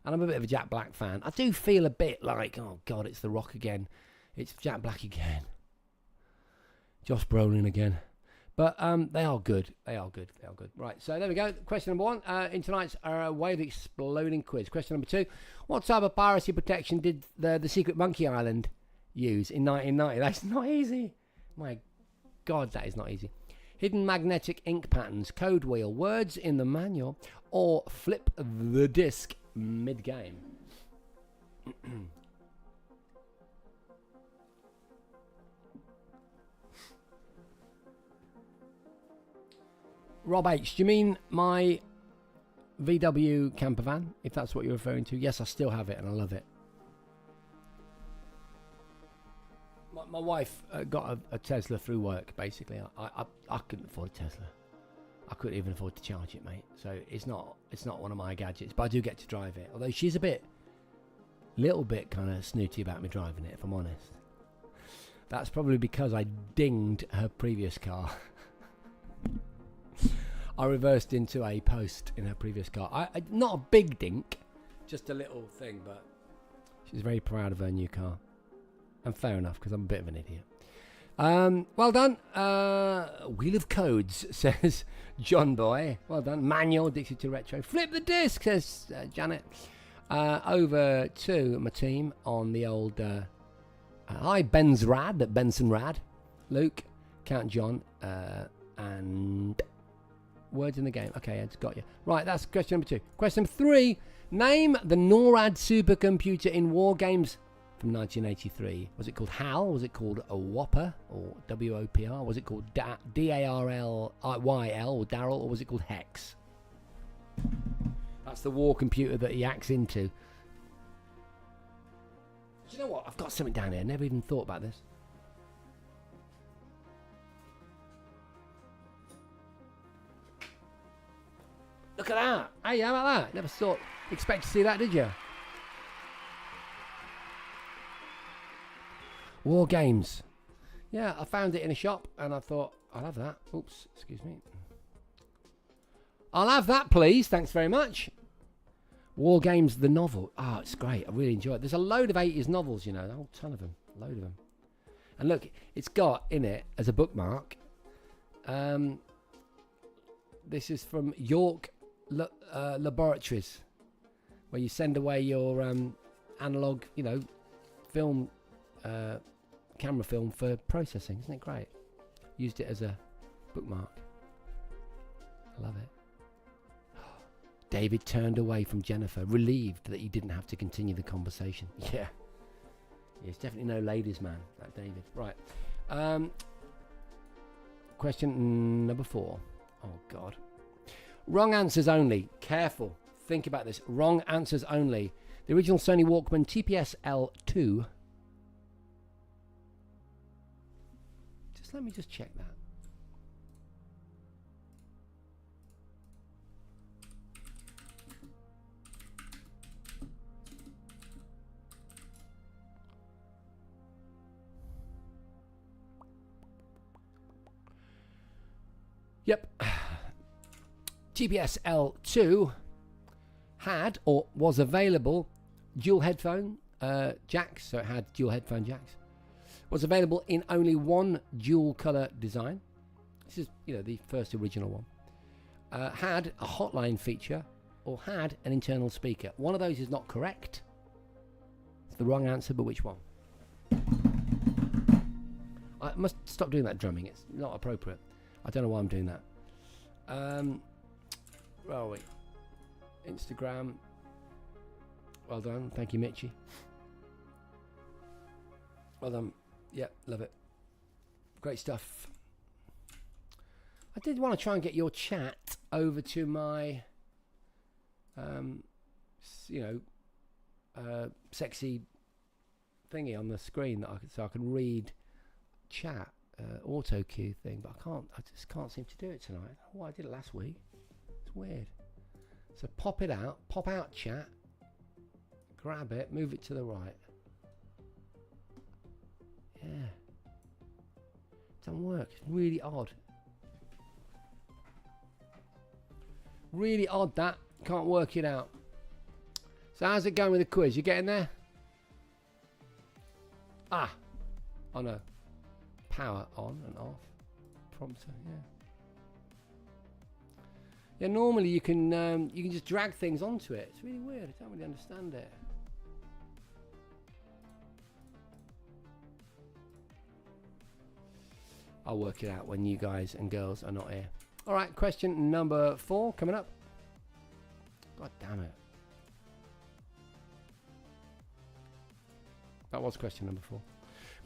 And I'm a bit of a Jack Black fan. I do feel a bit like, oh God, it's The Rock again. It's Jack Black again. Josh Brolin again. But they are good. They are good. They are good. Right, so there we go. Question number 1 in tonight's Wave Exploding Quiz. Question number 2. What type of piracy protection did the Secret Monkey Island use in 1990? That's not easy. My God, that is not easy. Hidden magnetic ink patterns, code wheel, words in the manual, or flip the disc mid-game. Rob H, do you mean my VW camper van, if that's what you're referring to? Yes, I still have it and I love it. My wife got a Tesla through work, basically. I couldn't afford a Tesla. I couldn't even afford to charge it, mate. So it's not one of my gadgets, but I do get to drive it. Although she's a little bit kind of snooty about me driving it, if I'm honest. That's probably because I dinged her previous car. I reversed into a post in her previous car. I not a big dink, just a little thing, but she's very proud of her new car. And fair enough, because I'm a bit of an idiot. Well done. Wheel of Codes, says John Boy. Well done. Manual, Dixie to Retro. Flip the disc, says Janet. Over to my team on the old... hi, Benson Rad. Luke, Count John, and... Words in the game. Okay, Ed's got you. Right, that's question number 2. Question number 3. Name the NORAD supercomputer in War Games from 1983. Was it called HAL? Was it called a Whopper or WOPR? Was it called DARLYL or Daryl? Or was it called Hex? That's the war computer that he hacks into. Do you know what? I've got something down here. Never even thought about this. Look at that. Hey, how about that? Never thought, expect to see that, did you? War Games. Yeah, I found it in a shop and I thought, I'll have that. Oops, excuse me. I'll have that, please. Thanks very much. War Games, the novel. Oh, it's great. I really enjoy it. There's a load of 80s novels, you know, a whole ton of them. A load of them. And look, it's got in it as a bookmark. This is from York Laboratories, where you send away your analog, you know, film, camera film for processing. Isn't it great? Used it as a bookmark. I love it. David turned away from Jennifer, relieved that he didn't have to continue the conversation. Yeah. He's definitely no ladies' man, that David. Right. Question number 4. Oh, God. Wrong answers only. Careful. Think about this. Wrong answers only. The original Sony Walkman TPS L2. Let me just check that. Yep. TPS L2 had or was available dual headphone jacks, so it had dual headphone jacks. Was available in only one dual color design. This is, you know, the first original one. Had a hotline feature or had an internal speaker. One of those is not correct. It's the wrong answer, but which one? I must stop doing that drumming. It's not appropriate. I don't know why I'm doing that. Where are we? Instagram. Well done. Thank you, Mitchie. Well done. Yeah, love it. Great stuff. I did want to try and get your chat over to my, sexy thingy on the screen so I can read chat, auto cue thing, but I just can't seem to do it tonight. Oh, I did it last week. It's weird. So pop out chat, grab it, move it to the right. Yeah. Doesn't work. It's really odd. Really odd that. Can't work it out. So how's it going with the quiz? You getting there? Ah. Oh no. Power on and off. Prompter, yeah. Yeah, normally you can just drag things onto it. It's really weird. I don't really understand it. I'll work it out when you guys and girls are not here. All right, question number 4 coming up. God damn it. That was question number 4.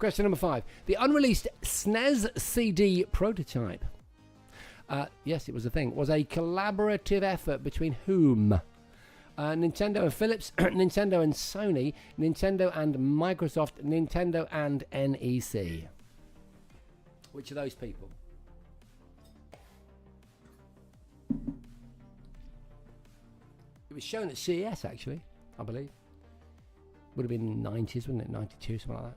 Question number 5. The unreleased SNES CD prototype. Yes, it was a thing. Was a collaborative effort between whom? Nintendo and Philips, Nintendo and Sony, Nintendo and Microsoft, Nintendo and NEC. Which of those people? It was shown at CES, actually, I believe. Would have been 90s, wouldn't it? 92, something like that.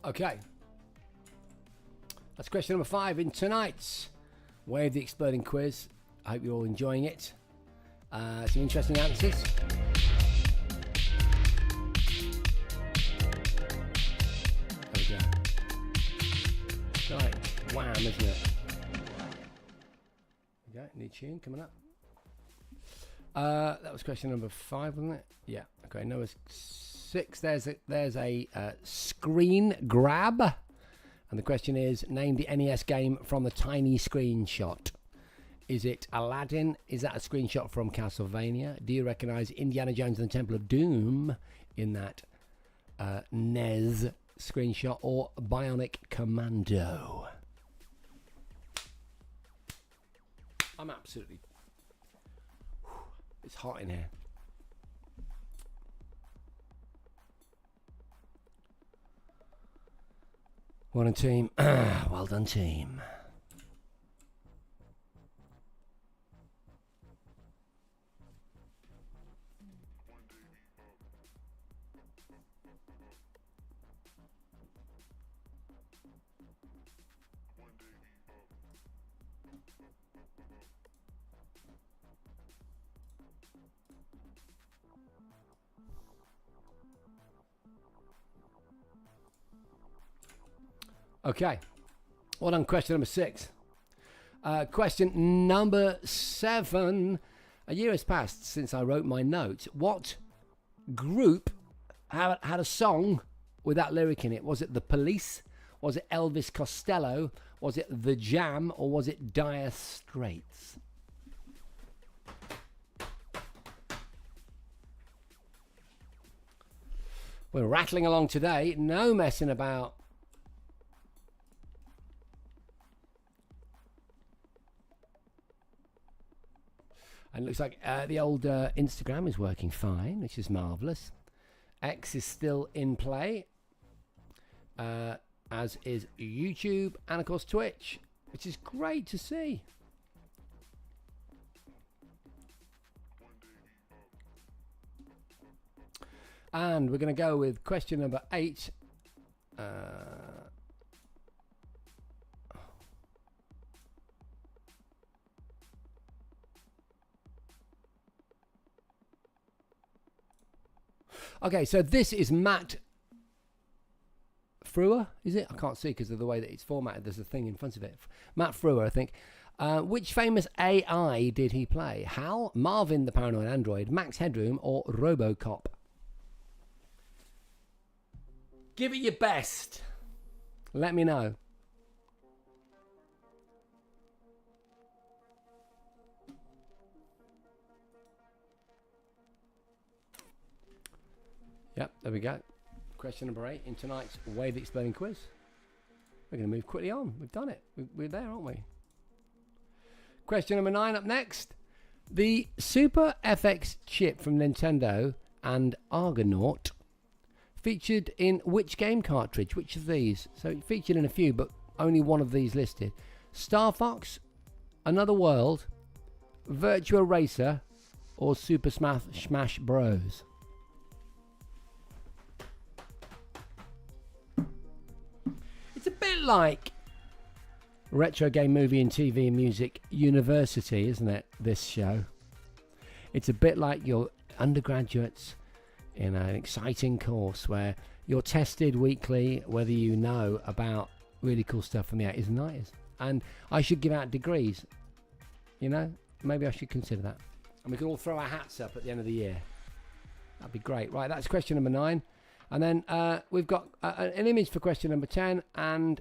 Okay. That's question number 5 in tonight's Wave the Exploding quiz. I hope you're all enjoying it. Some interesting answers. There we go. Right, wham, isn't it? Okay, new tune coming up. That was question number 5, wasn't it? Yeah. Okay, number 6. There's a screen grab, and the question is: name the NES game from the tiny screenshot. Is it Aladdin? Is that a screenshot from Castlevania? Do you recognise Indiana Jones and the Temple of Doom in that NES screenshot, or Bionic Commando? I'm absolutely... It's hot in here. Well done, team. Well done, team. Okay, well done. Question number 6. Question number 7. A year has passed since I wrote my note. What group had a song with that lyric in it? Was it The Police? Was it Elvis Costello? Was it The Jam? Or was it Dire Straits? We're rattling along today. No messing about. And it looks like the old Instagram is working fine, which is marvellous. X is still in play, as is YouTube and, of course, Twitch, which is great to see. And we're going to go with question number 8. Okay, so this is Matt Frewer, is it? I can't see because of the way that it's formatted. There's a thing in front of it. Matt Frewer, I think. Which famous AI did he play? Hal, Marvin the Paranoid Android, Max Headroom, or RoboCop? Give it your best. Let me know. Yep, there we go. Question number 8 in tonight's Wave the Exploding quiz. We're going to move quickly on. We've done it. We're there, aren't we? Question number 9 up next. The Super FX chip from Nintendo and Argonaut featured in which game cartridge? Which of these? So it featured in a few, but only one of these listed. Star Fox, Another World, Virtua Racer, or Super Smash Bros? It's a bit like Retro Game Movie and TV and Music University, isn't it, this show? It's a bit like your undergraduates in an exciting course where you're tested weekly whether you know about really cool stuff from the 80s and 90s. And I should give out degrees, you know? Maybe I should consider that. And we can all throw our hats up at the end of the year. That'd be great. Right, that's question number 9. And then we've got an image for question number 10. And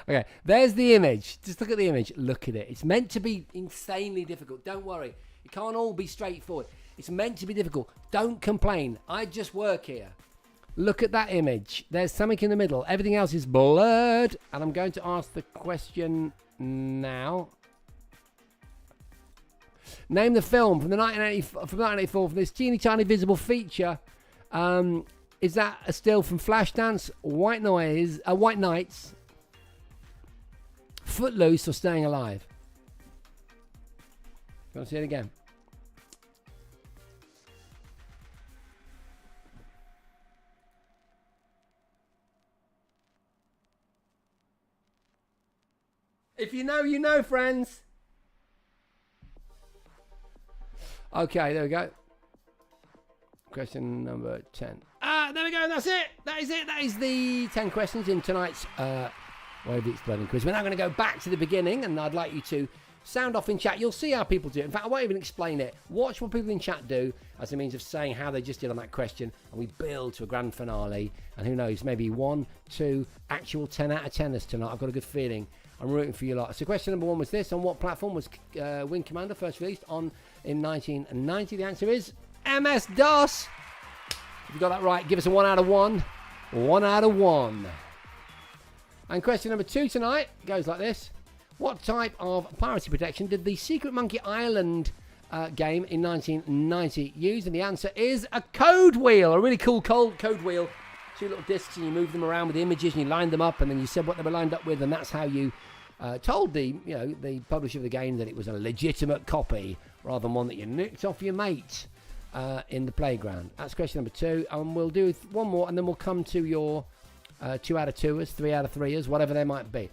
okay, there's the image. Just look at the image. Look at it. It's meant to be insanely difficult. Don't worry. It can't all be straightforward. It's meant to be difficult. Don't complain. I just work here. Look at that image. There's something in the middle. Everything else is blurred. And I'm going to ask the question now. Name the film from 1984 from this teeny tiny visible feature. Is that a still from Flashdance, White Nights, Footloose, or Staying Alive? You want to see it again? If you know, you know, friends. Okay, there we go. Question number 10. There we go. That's it. That is it. That is the 10 questions in tonight's Way of the Exploding Quiz. We're now going to go back to the beginning, and I'd like you to sound off in chat. You'll see how people do it. In fact, I won't even explain it. Watch what people in chat do as a means of saying how they just did on that question, and we build to a grand finale. And who knows, maybe 1, 2, actual 10 out of 10ers tonight. I've got a good feeling. I'm rooting for you lot. So question number 1 was this. On what platform was Wing Commander first released on in 1990? The answer is MS-DOS. If you got that right, give us a 1 out of 1. 1 out of 1. And question number 2 tonight goes like this. What type of piracy protection did the Secret Monkey Island game in 1990 use? And the answer is a code wheel. A really cool code wheel. 2 little discs, and you move them around with the images, and you lined them up, and then you said what they were lined up with, and that's how you told the publisher of the game that it was a legitimate copy rather than one that you nicked off your mate in the playground. That's question number 2, and we'll do one more, and then we'll come to your 2 out of 2ers, 3 out of 3ers, whatever they might be.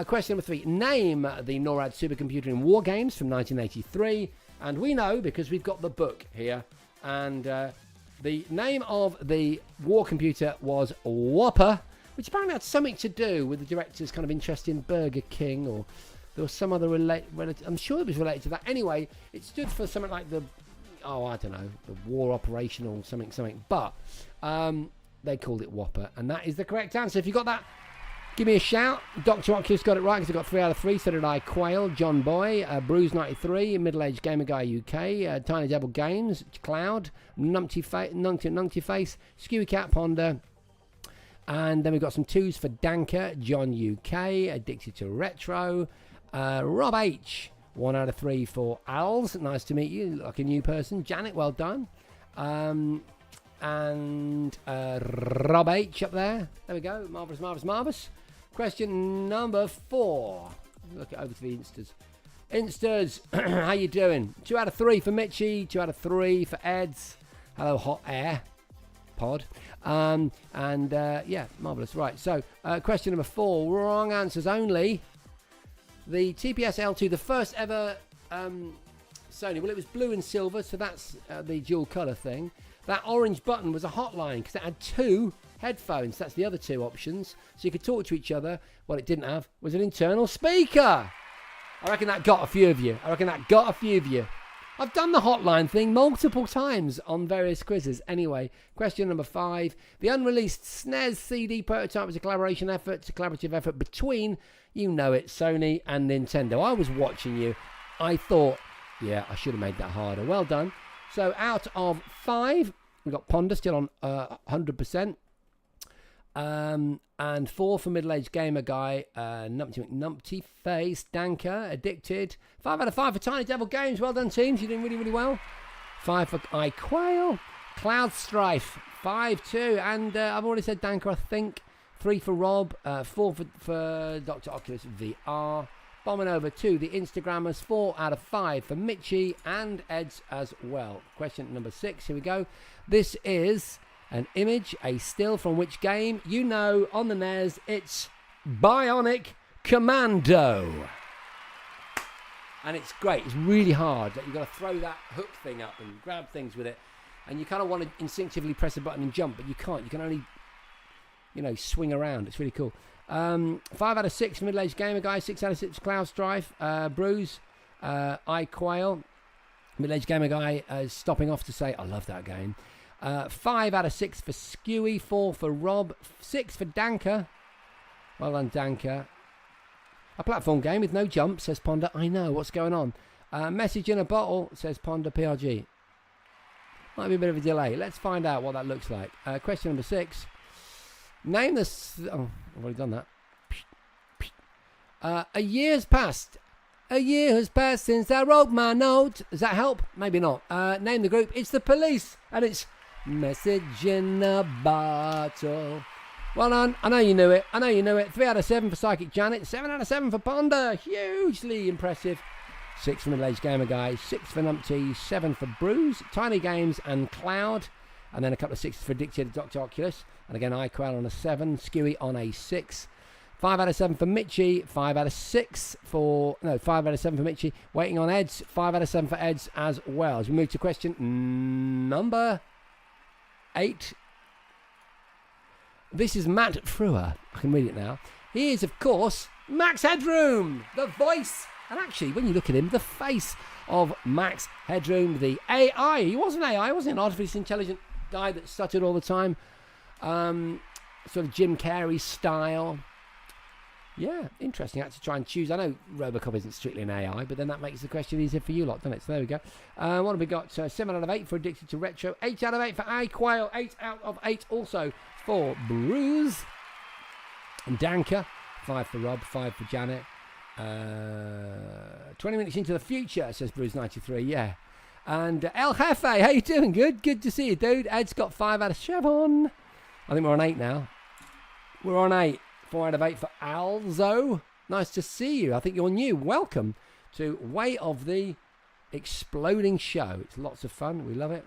Question number 3. Name the NORAD supercomputer in War Games from 1983. And we know because we've got the book here. And the name of the war computer was Whopper, which apparently had something to do with the director's kind of interest in Burger King, or there was some other I'm sure it was related to that. Anyway, it stood for something like the war operation or something. But they called it Whopper, and that is the correct answer. If you got that, give me a shout. Dr. Oculus got it right because I got 3 out of 3. So did I. Quail, John Boy, Bruce93, Middle-Aged Gamer Guy UK, Tiny Devil Games, Cloud, Numpty Face, Skewy Cat Ponder. And then we've got some 2s for Danker, John UK, Addicted to Retro, Rob H, 1 out of 3 for Als. Nice to meet you, like a new person. Janet, well done. And Rob H up there. There we go. Marvellous. Question number 4. Look it over to the Instas. How you doing? 2 out of 3 for Mitchie. 2 out of 3 for Eds. Hello, Hot Air Pod. Yeah, marvellous. Right, so question number 4. Wrong answers only. The TPS L2, the first ever Sony. Well, it was blue and silver, so that's the dual colour thing. That orange button was a hotline because it had 2 headphones. That's the other 2 options. So you could talk to each other. What it didn't have was an internal speaker. I reckon that got a few of you. I've done the hotline thing multiple times on various quizzes. Anyway, question number 5. The unreleased SNES CD prototype was a collaborative effort between, you know it, Sony and Nintendo. I was watching you. I thought, yeah, I should have made that harder. Well done. So out of 5, we've got Ponder still on 100%. And 4 for Middle-Aged Gamer Guy, Numpty Face, Danker, Addicted. 5 out of 5 for Tiny Devil Games. Well done, teams. You're doing really, really well. 5 for iQuail. Cloud Strife, 5-2. And I've already said Danker, I think. 3 for Rob. 4 for Dr. Oculus VR. Bombing over to the Instagrammers, 4 out of 5 for Mitchie and Eds as well. Question number 6, here we go. This is an image, a still from which game? You know, on the NES, it's Bionic Commando. And it's great. It's really hard. You've got to throw that hook thing up and grab things with it. And you kind of want to instinctively press a button and jump, but you can't. You can only, swing around. It's really cool. 5 out of 6 for Middle-Aged Gamer Guy. 6 out of 6 Cloud Strife. Bruce, iQuail. Middle-Aged Gamer Guy is stopping off to say, I love that game. 5 out of 6 for Skewy. 4 for Rob. 6 for Danker. Well done, Danker. A platform game with no jump, says Ponder. I know, what's going on? Message in a bottle, says Ponder PRG. Might be a bit of a delay. Let's find out what that looks like. Question number 6. Name the... Oh, I've already done that. A year has passed. A year has passed since I wrote my note. Does that help? Maybe not. Name the group. It's the Police. And it's Message in a Bottle. Well done. I know you knew it. 3 out of 7 for Psychic Janet. 7 out of 7 for Ponder. Hugely impressive. 6 for Middle-Aged Gamer Guy. 6 for Numpty. 7 for Bruce. Tiny Games and Cloud. And then a couple of 6s for Addicted Dr. Oculus. And again, iQuail on a 7. Skewy on a 6. 5 out of 7 for Mitchie. 5 out of 6 for... No, 5 out of 7 for Mitchie. Waiting on Eds. 5 out of 7 for Eds as well. As we move to question number 8. This is Matt Frewer. I can read it now. He is, of course, Max Headroom, the voice, and actually, when you look at him, the face of Max Headroom, the AI. He wasn't AI, he wasn't an artificially intelligent guy that stuttered all the time. Sort of Jim Carrey style. Yeah, interesting. I had to try and choose. I know Robocop isn't strictly an AI, but then that makes the question easier for you lot, doesn't it? So there we go. What have we got? 7 out of 8 for Addicted to Retro. 8 out of 8 for iQuail. 8 out of 8 also for Bruce. And Danker. 5 for Rob. 5 for Janet. 20 minutes into the future, says Bruce93. Yeah. And El Jefe. How you doing? Good. Good to see you, dude. Ed's got 5 out of 7. I think we're on 8 now. We're on 8. 4 out of 8 for Alzo. Nice to see you. I think you're new. Welcome to Way of the Exploding Show. It's lots of fun. We love it.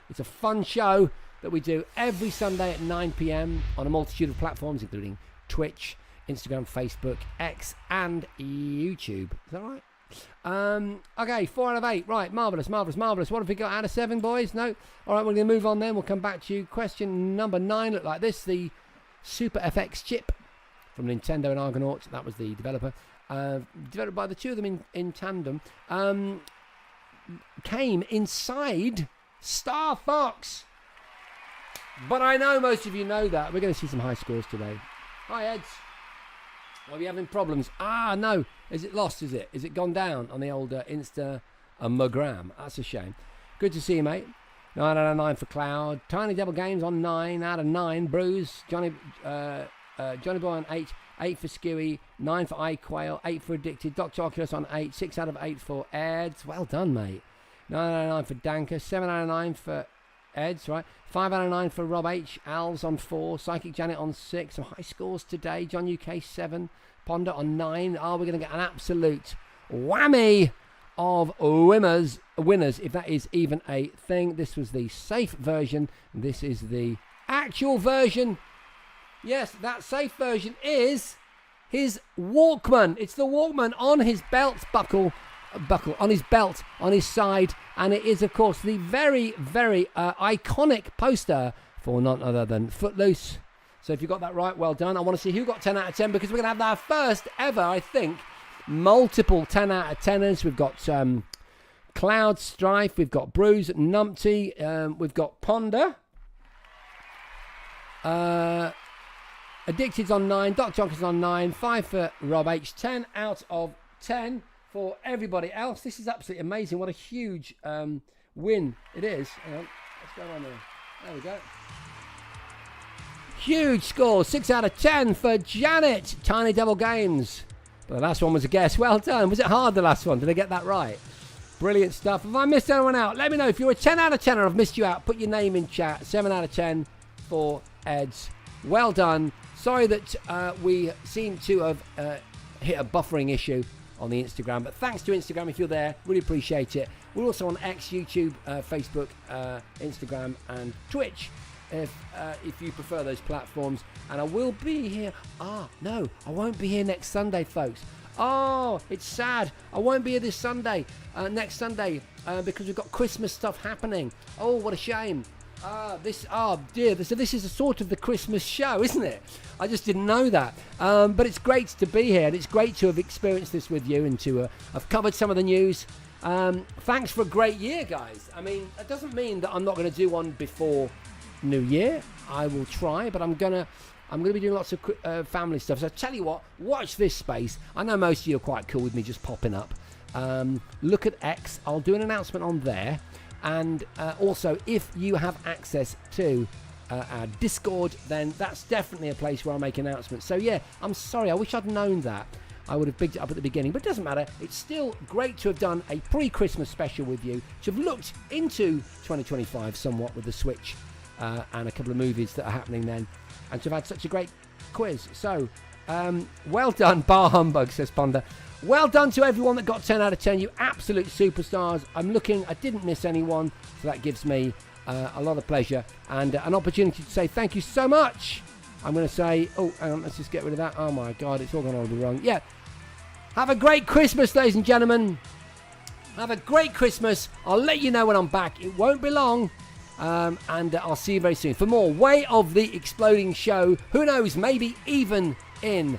It's a fun show that we do every Sunday at 9 p.m. on a multitude of platforms, including Twitch, Instagram, Facebook, X, and YouTube. Is that right? Okay, 4 out of 8. Right, marvellous, marvellous, marvellous. What have we got out of 7, boys? No? All right, we're going to move on then. We'll come back to you. Question number 9 looked like this. The Super FX chip from Nintendo and Argonaut, that was the developer, developed by the two of them in tandem, came inside Star Fox. But I know most of you know that. We're going to see some high scores today. Hi, Eds. Are we having problems? Ah, no. Is it lost, is it? Is it gone down on the old Instagram? That's a shame. Good to see you, mate. 9 out of 9 for Cloud. Tiny Devil Games on 9 out of 9. Bruce, Johnny Boy on 8. 8 for Skewy. 9 for iQuail. 8 for Addicted. Dr. Oculus on 8. 6 out of 8 for Eds. Well done, mate. 9 out of 9 for Danker. 7 out of 9 for Eds, right? 5 out of 9 for Rob H. Al's on 4. Psychic Janet on 6. Some high scores today. John UK 7. Ponder on 9. Are we going to get an absolute whammy of winners, if that is even a thing? This was the safe version. This is the actual version. Yes, that safe version is his Walkman. It's the Walkman on his belt buckle, on his belt, on his side, and it is, of course, the very, very iconic poster for none other than Footloose. So if you got that right, well done. I want to see who got 10 out of 10, because we're going to have our first ever, I think, multiple 10 out of 10ers. We've got Cloud Strife, we've got Bruise, Numpty, we've got Ponder. Addicted's on 9, Doc Jonker's on 9, 5 for Rob H, 10 out of 10 for everybody else. This is absolutely amazing. What a huge win it is. Hang on, what's going on there? There we go. Huge score, 6 out of 10 for Janet, Tiny Devil Games. But the last one was a guess. Well done. Was it hard, the last one? Did I get that right? Brilliant stuff. If I missed anyone out, let me know. If you're a 10 out of 10 or I've missed you out, put your name in chat. 7 out of 10 for Eds. Well done. Sorry that we seem to have hit a buffering issue on the Instagram, but thanks to Instagram if you're there. Really appreciate it. We're also on X, YouTube, Facebook, Instagram, and Twitch. If you prefer those platforms, and I will be here. No, I won't be here next Sunday, folks. Oh, it's sad. I won't be here this Sunday, next Sunday, because we've got Christmas stuff happening. Oh, what a shame. This is a sort of the Christmas show, isn't it? I just didn't know that. But it's great to be here, and it's great to have experienced this with you, and to have covered some of the news. Thanks for a great year, guys. I mean, it doesn't mean that I'm not going to do one before New Year. I will try, but I'm gonna be doing lots of family stuff. So I tell you what, watch this space. I know most of you are quite cool with me just popping up. Look at X. I'll do an announcement on there, and also if you have access to our Discord, then that's definitely a place where I'll make announcements. So yeah, I'm sorry, I wish I'd known that. I would have bigged it up at the beginning, but it doesn't matter. It's still great to have done a pre-Christmas special with you, to have looked into 2025 somewhat with the Switch. And a couple of movies that are happening then, and to have had such a great quiz. So, well done, bar humbug, says Ponder. Well done to everyone that got 10 out of 10. You absolute superstars. I didn't miss anyone, so that gives me a lot of pleasure and an opportunity to say thank you so much. I'm going to say, oh, hang on, let's just get rid of that. Oh, my God, it's all gone all the wrong. Yeah. Have a great Christmas, ladies and gentlemen. Have a great Christmas. I'll let you know when I'm back. It won't be long. And I'll see you very soon for more Way of the Exploding Show. Who knows, maybe even in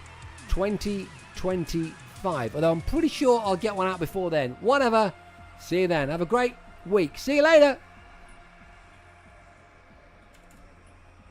2025. Although I'm pretty sure I'll get one out before then. Whatever. See you then. Have a great week. See you later.